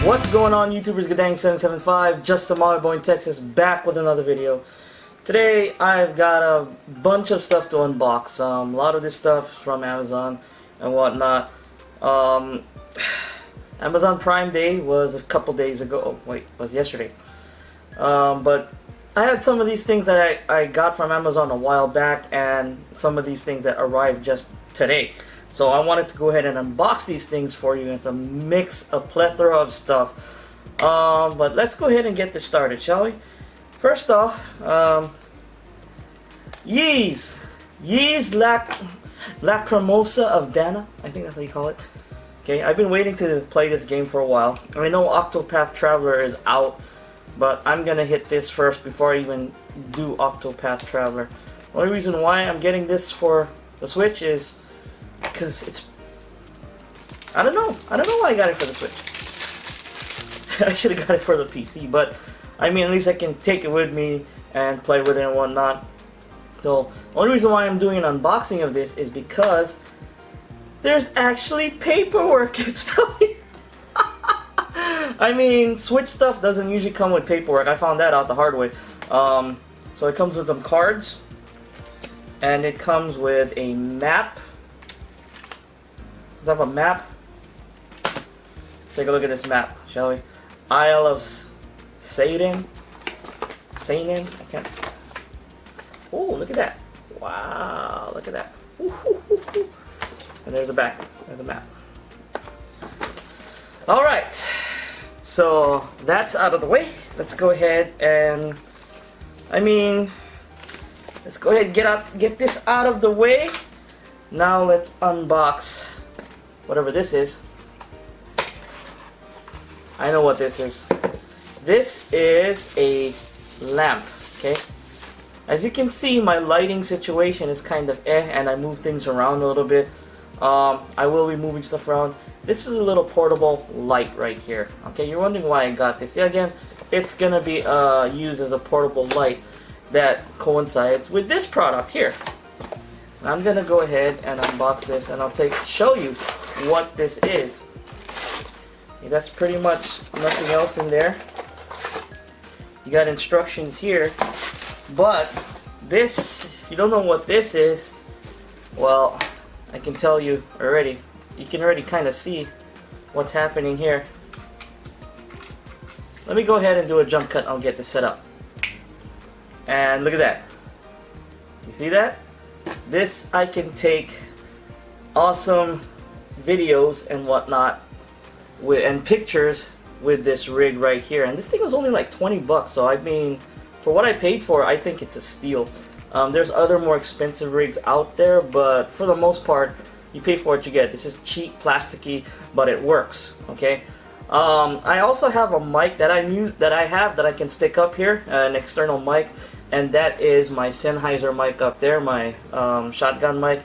What's going on, YouTubers? Guddang775, just a Molly Boy in Texas, back with another video. Today I've got a bunch of stuff to unbox. A lot of this stuff from Amazon and whatnot. Amazon Prime Day was a couple days ago. Oh, wait, it was yesterday. But I had some of these things that I got from Amazon a while back, and some of these things that arrived just today. So I wanted to go ahead and unbox these things for you. It's a plethora of stuff. But let's go ahead and get this started, shall we? First off, Ys'8 Lacrimosa of Dana. I think that's how you call it. Okay, I've been waiting to play this game for a while. I know Octopath Traveler is out, but I'm gonna hit this first before I even do Octopath Traveler. The only reason why I'm getting this for the Switch is because it's... I don't know why I got it for the Switch. I should have got it for the PC, but I mean, at least I can take it with me and play with it and whatnot. So, the only reason why I'm doing an unboxing of this is because there's actually paperwork and stuff. I mean, Switch stuff doesn't usually come with paperwork. I found that out the hard way. So it comes with some cards, and it comes with a map. Some type of map. Take a look at this map, shall we? Isle of Satan. I can't. Oh, look at that! Wow, look at that! And there's the back. There's the map. All right. So that's out of the way. Let's go ahead and, let's go ahead and get this out of the way. Now let's unbox whatever this is. I know what this is. This is a lamp, okay? As you can see, my lighting situation is kind of and I move things around a little bit. I will be moving stuff around. This is a little portable light right here. Okay, you're wondering why I got this. Yeah, again, it's gonna be used as a portable light that coincides with this product here. And I'm gonna go ahead and unbox this, and I'll show you what this is. Okay, that's pretty much nothing else in there. You got instructions here, but this, if you don't know what this is, well, I can tell you already. You can already kind of see what's happening here. Let me go ahead and do a jump cut. I'll get this set up. And look at that. You see that? This, I can take awesome videos and whatnot and pictures with this rig right here. And this thing was only like 20 bucks. So I mean, for what I paid for, I think it's a steal. There's other more expensive rigs out there, but for the most part, you pay for what you get. This is cheap, plasticky, but it works. Okay. I also have a mic that I can stick up here, an external mic, and that is my Sennheiser mic up there, my shotgun mic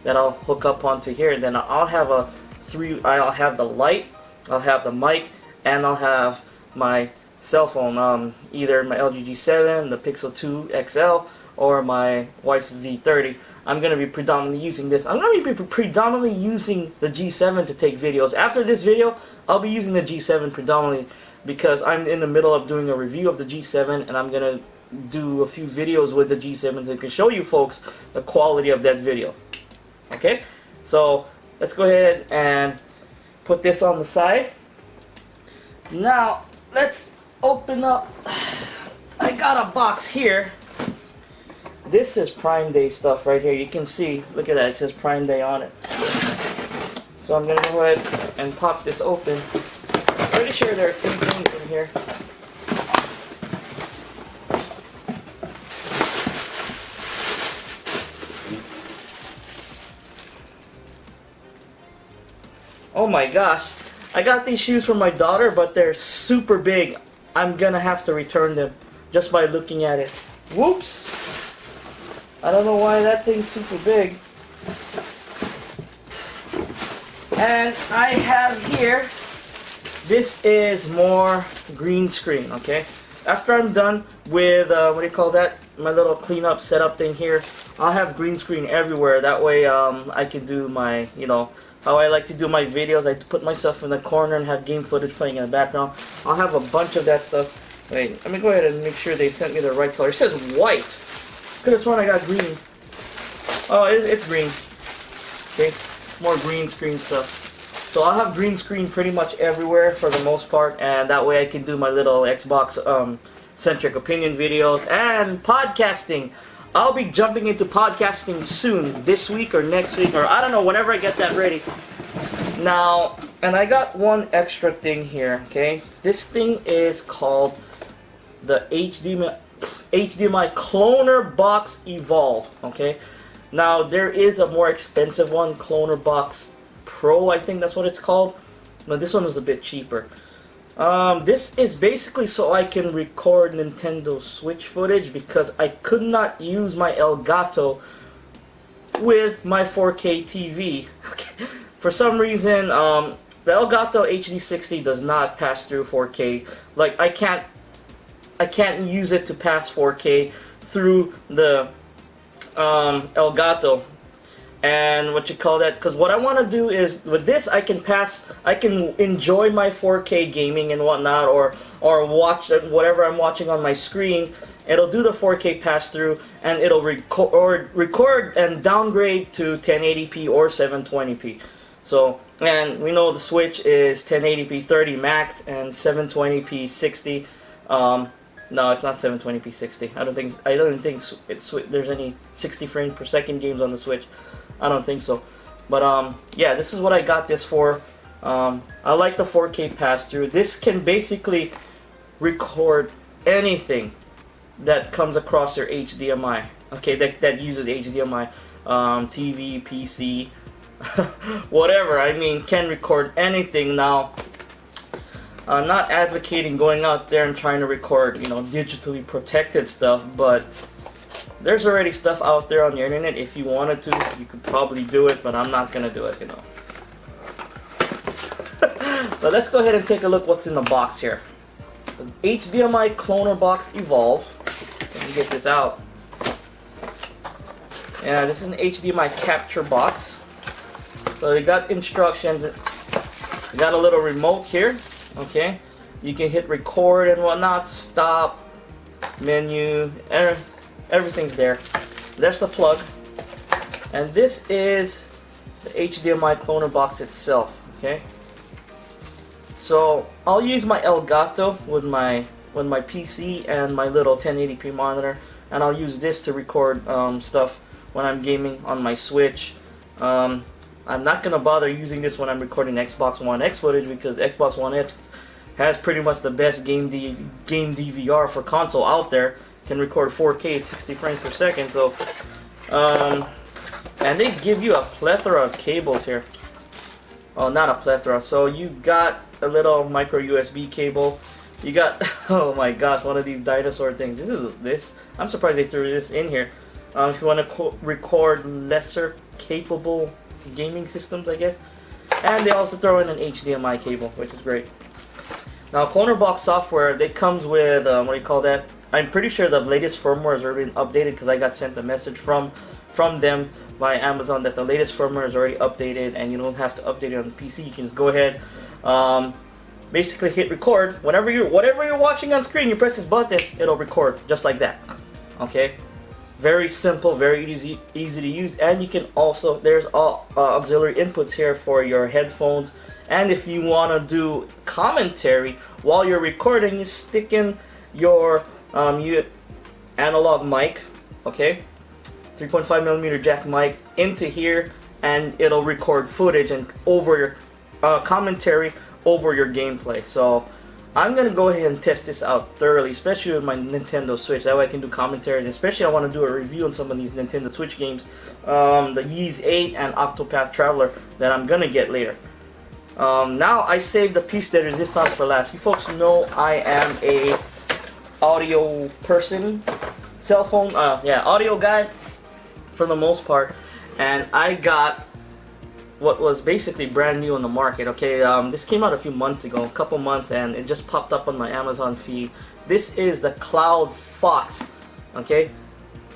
that I'll hook up onto here. And then I'll have I'll have the light, I'll have the mic, and I'll have my cell phone, either my LG G7, the Pixel 2 XL, or my Ys'8. I'm going to be predominantly using this. I'm going to be predominantly using the G7 to take videos. After this video, I'll be using the G7 predominantly because I'm in the middle of doing a review of the G7, and I'm going to do a few videos with the G7 so I can show you folks the quality of that video. Okay? So, let's go ahead and put this on the side. Now, let's open up. I got a box here. This is Prime Day stuff right here. You can see, look at that, it says Prime Day on it. So I'm gonna go ahead and pop this open. Pretty sure there are 3 things in here. Oh my gosh. I got these shoes for my daughter, but they're super big. I'm gonna have to return them just by looking at it. Whoops! I don't know why that thing's super big. And I have here, this is more green screen, okay? After I'm done with, what do you call that? My little cleanup setup thing here, I'll have green screen everywhere. That way I can do my, how I like to do my videos. I put myself in the corner and have game footage playing in the background. I'll have a bunch of that stuff. Wait, let me go ahead and make sure they sent me the right color. It says white. Could have sworn I got green. Oh, it's green. Okay, more green screen stuff. So I'll have green screen pretty much everywhere for the most part, and that way I can do my little Xbox Centric Opinion videos and podcasting. I'll be jumping into podcasting soon, this week or next week, or I don't know, whenever I get that ready. Now, and I got one extra thing here, okay? This thing is called the HDMI Cloner Box Evolve, okay? Now, there is a more expensive one, Cloner Box Pro, I think that's what it's called. But this one is a bit cheaper. This is basically so I can record Nintendo Switch footage because I could not use my Elgato with my 4K TV. For some reason, the Elgato HD60 does not pass through 4K. Like I can't use it to pass 4K through the Elgato. And what you call that, because what I want to do is with this I can enjoy my 4K gaming and whatnot, or watch whatever I'm watching on my screen. It'll do the 4K pass through and it'll record and downgrade to 1080p or 720p. So, and we know the Switch is 1080p 30 max and 720p 60. No, it's not 720p 60. I don't think there's any 60 frames per second games on the Switch. I don't think so. But yeah, this is what I got this for. I like the 4K pass-through. This can basically record anything that comes across your HDMI. Okay, that uses HDMI, TV, PC, whatever. I mean, can record anything. Now, I'm not advocating going out there and trying to record, digitally protected stuff, but there's already stuff out there on the internet. If you wanted to, you could probably do it, but I'm not gonna do it, But let's go ahead and take a look what's in the box here. HDMI Cloner Box Evolve. Let me get this out. Yeah, this is an HDMI capture box. So you got instructions. You got a little remote here. Okay, you can hit record and whatnot, stop, menu, everything's there. There's the plug, and this is the HDMI cloner box itself. Okay, so I'll use my Elgato with my PC and my little 1080p monitor, and I'll use this to record stuff when I'm gaming on my Switch. I'm not gonna bother using this when I'm recording Xbox One X footage because Xbox One X has pretty much the best game DVR for console out there. Can record 4K 60 frames per second. So and they give you a plethora of cables here. Oh, not a plethora. So you got a little micro USB cable. You got, oh my gosh, one of these dinosaur things. I'm surprised they threw this in here. If you want to record lesser capable gaming systems, I guess. And they also throw in an HDMI cable, which is great. Now, Clonerbox software, they comes with, what do you call that? I'm pretty sure the latest firmware has already been updated because I got sent a message from them by Amazon that the latest firmware is already updated and you don't have to update it on the PC. You can just go ahead, basically hit record. Whatever you're watching on screen, you press this button, it'll record just like that. Okay? Very simple, very easy to use, and you can also, there's all auxiliary inputs here for your headphones, and if you want to do commentary while you're recording, you stick in your analog mic, okay, 3.5mm jack mic into here, and it'll record footage and over your commentary over your gameplay. So I'm gonna go ahead and test this out thoroughly, especially with my Nintendo Switch. That way I can do commentary, and especially I want to do a review on some of these Nintendo Switch games, the Ys'8 and Octopath Traveler that I'm gonna get later. Now I saved the piece de resistance for last. You folks know I am a audio person, cell phone, audio guy for the most part, and I got what was basically brand new on the market. Okay, this came out a few months ago, a couple months, and it just popped up on my Amazon feed. This is the Cloud Fox, okay,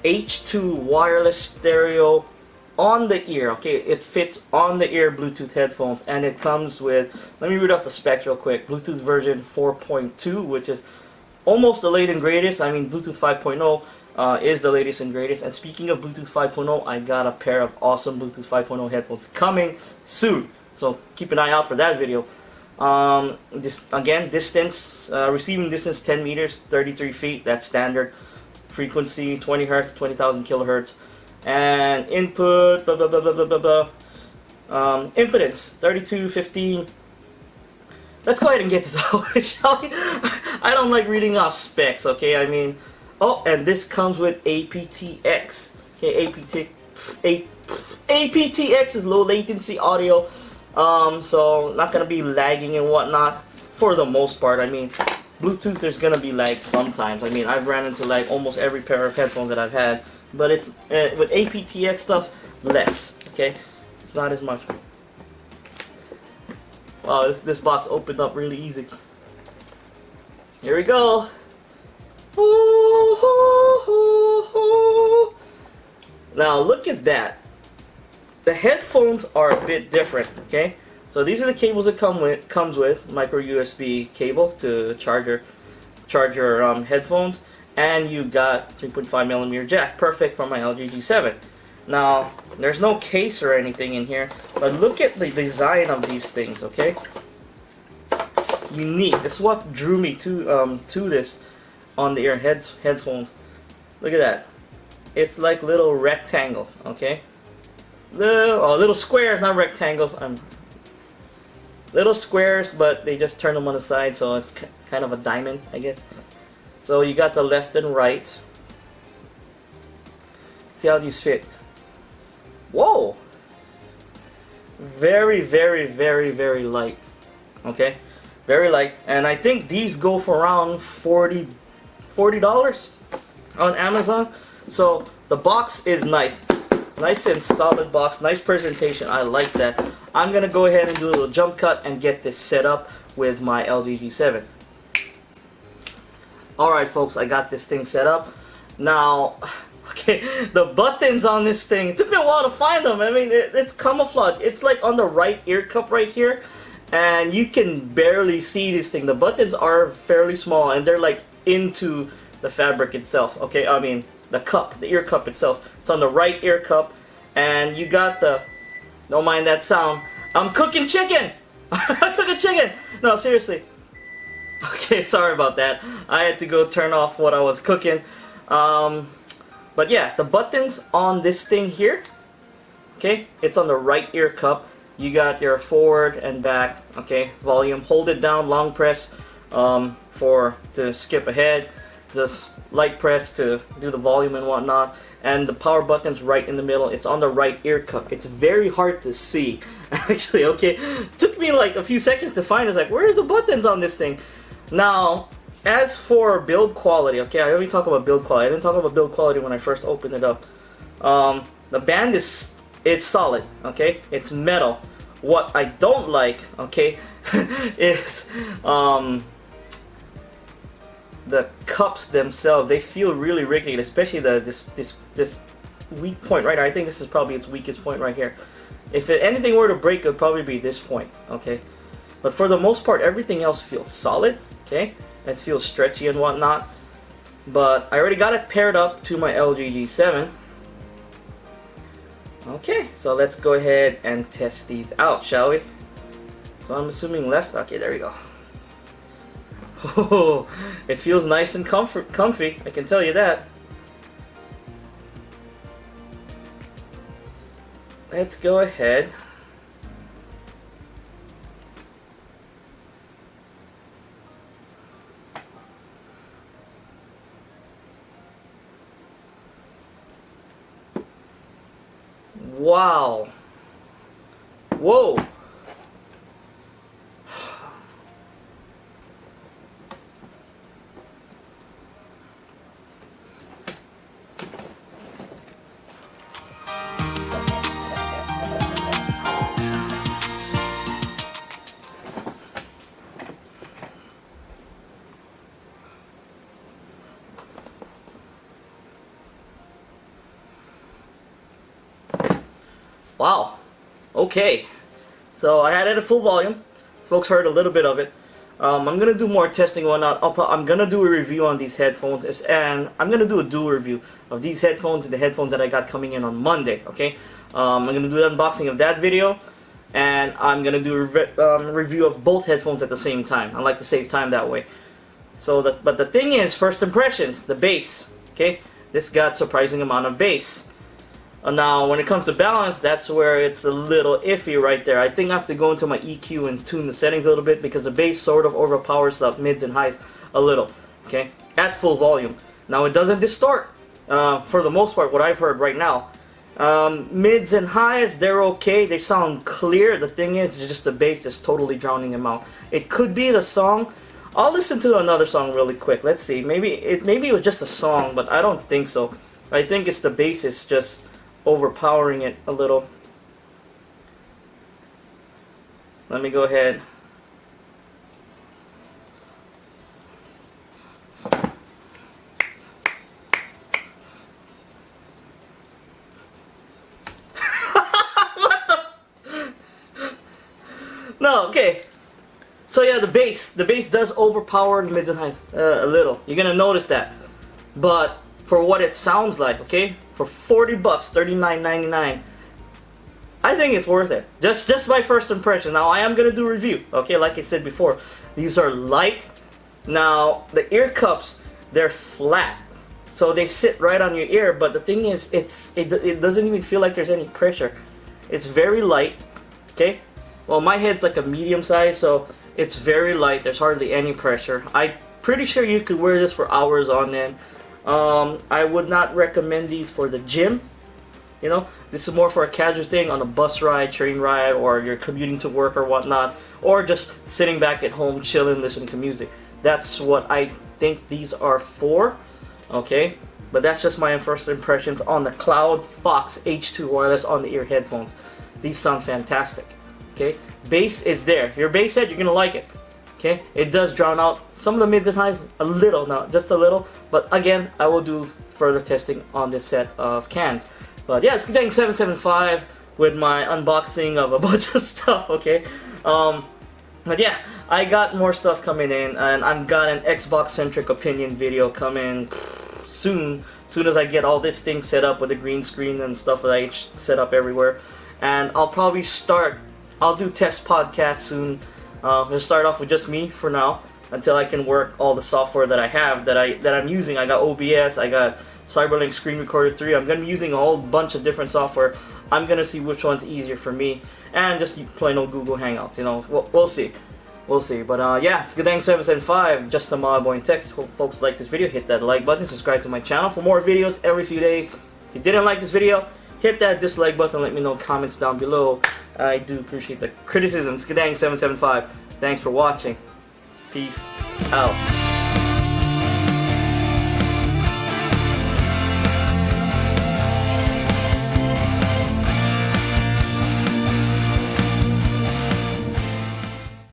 H2 wireless stereo on the ear, okay? It fits on the ear Bluetooth headphones, and it comes with, let me read off the specs real quick. Bluetooth version 4.2, which is almost the latest and greatest. I mean, Bluetooth 5.0 is the latest and greatest. And speaking of Bluetooth 5.0, I got a pair of awesome Bluetooth 5.0 headphones coming soon. So keep an eye out for that video. This again, distance, receiving distance 10 meters, 33 feet. That's standard. Frequency 20 hertz, 20,000 kilohertz. And input, blah blah blah blah blah blah blah. Impedance 3215. Let's go ahead and get this out, shall we? I don't like reading off specs, okay? I mean, oh, and this comes with aptX. Okay, aptX is low latency audio, so not gonna be lagging and whatnot for the most part. I mean, Bluetooth, there's gonna be lag sometimes. I mean, I've ran into lag almost every pair of headphones that I've had, but it's with aptX stuff, less. Okay, it's not as much. Wow, this box opened up really easy. Here we go. Now look at that. The headphones are a bit different. Okay, so these are the cables that comes with micro USB cable to charge your headphones, and you got 3.5mm jack, perfect for my LG G7. Now, there's no case or anything in here, but look at the design of these things, okay? Unique. This is what drew me to this on the ear headphones. Look at that. It's like little rectangles, okay? Little squares, not rectangles. Little squares, but they just turn them on the side, so it's kind of a diamond, I guess. So you got the left and right. See how these fit. Whoa! Very, very, very, very light. Okay? Very light. And I think these go for around $40 on Amazon. So the box is nice. Nice and solid box. Nice presentation. I like that. I'm going to go ahead and do a little jump cut and get this set up with my LG G7. Alright folks, I got this thing set up. Now, okay, the buttons on this thing, it took me a while to find them. I mean, it's camouflage. It's like on the right ear cup right here, and you can barely see this thing. The buttons are fairly small, and they're like into the fabric itself. Okay, I mean, the cup, the ear cup itself. It's on the right ear cup, and you got the, don't mind that sound, I'm cooking chicken! I'm cooking chicken! No, seriously. Okay, sorry about that. I had to go turn off what I was cooking. But yeah, the buttons on this thing here, okay, it's on the right ear cup. You got your forward and back, okay, volume. Hold it down, long press to skip ahead. Just light press to do the volume and whatnot. And the power button's right in the middle. It's on the right ear cup. It's very hard to see, actually, okay. It took me like a few seconds to find. It's like, where's the buttons on this thing? Now, as for build quality, okay, I already talked about build quality. I didn't talk about build quality when I first opened it up. The band it's solid, okay? It's metal. What I don't like, okay, is the cups themselves. They feel really rickety, especially this weak point right here. I think this is probably its weakest point right here. If anything were to break, it would probably be this point, okay? But for the most part, everything else feels solid, okay? It feels stretchy and whatnot. But I already got it paired up to my LG G7. Okay, so let's go ahead and test these out, shall we? So I'm assuming left. Okay, there we go. Oh, it feels nice and comfy, I can tell you that. Let's go ahead. Wow. Whoa. Wow. Okay. So I had it at full volume. Folks heard a little bit of it. I'm gonna do more testing and whatnot. I'm gonna do a review on these headphones, and I'm gonna do a dual review of these headphones and the headphones that I got coming in on Monday. Okay, I'm gonna do the unboxing of that video, and I'm gonna do a review of both headphones at the same time. I like to save time that way. But the thing is, first impressions, the bass. Okay, this got surprising amount of bass. Now, when it comes to balance, that's where it's a little iffy right there. I think I have to go into my EQ and tune the settings a little bit because the bass sort of overpowers the mids and highs a little, okay, at full volume. Now, it doesn't distort, for the most part, what I've heard right now. Mids and highs, they're okay. They sound clear. The thing is, just the bass is totally drowning them out. It could be the song. I'll listen to another song really quick. Let's see. Maybe it was just a song, but I don't think so. I think it's the bass is just overpowering it a little. Let me go ahead. What the? No, okay. So yeah, the bass does overpower the mids and highs a little. You're gonna notice that, but for what it sounds like, okay, for 40 bucks, $39.99, I think it's worth it. Just my first impression. Now I am gonna do a review, okay, like I said before. These are light. Now the ear cups, they're flat, so they sit right on your ear. But the thing is, it doesn't even feel like there's any pressure. It's very light, okay. Well, my head's like a medium size, so it's very light. There's hardly any pressure. I'm pretty sure you could wear this for hours on end. I would not recommend these for the gym. You know, this is more for a casual thing on a bus ride, train ride, or you're commuting to work or whatnot, or just sitting back at home chilling, listening to music. That's what I think these are for. Okay, but that's just my first impressions on the Cloud Fox H2 wireless on the ear headphones. These sound fantastic. Okay, bass is there. Your bass head, you're gonna like it. Okay, it does drown out some of the mids and highs a little, now just a little, but again, I will do further testing on this set of cans. But yeah, it's Guddang 775 with my unboxing of a bunch of stuff. Okay, but yeah, I got more stuff coming in, and I've got an Xbox Centric Opinion video coming soon as I get all this thing set up with the green screen and stuff that I set up everywhere. And I'll probably I'll do test podcasts soon. We'll start off with just me for now until I can work all the software that I have that I'm using. I got OBS, I got Cyberlink Screen Recorder 3. I'm gonna be using a whole bunch of different software. I'm gonna see which one's easier for me, and just plain old Google Hangouts. You know, we'll see. But yeah, it's Guddang 775, just a mod boy in text. Hope folks like this video. Hit that like button. Subscribe to my channel for more videos every few days. If you didn't like this video, hit that dislike button. Let me know comments down below. I do appreciate the criticisms. Guddang 775. Thanks for watching. Peace out.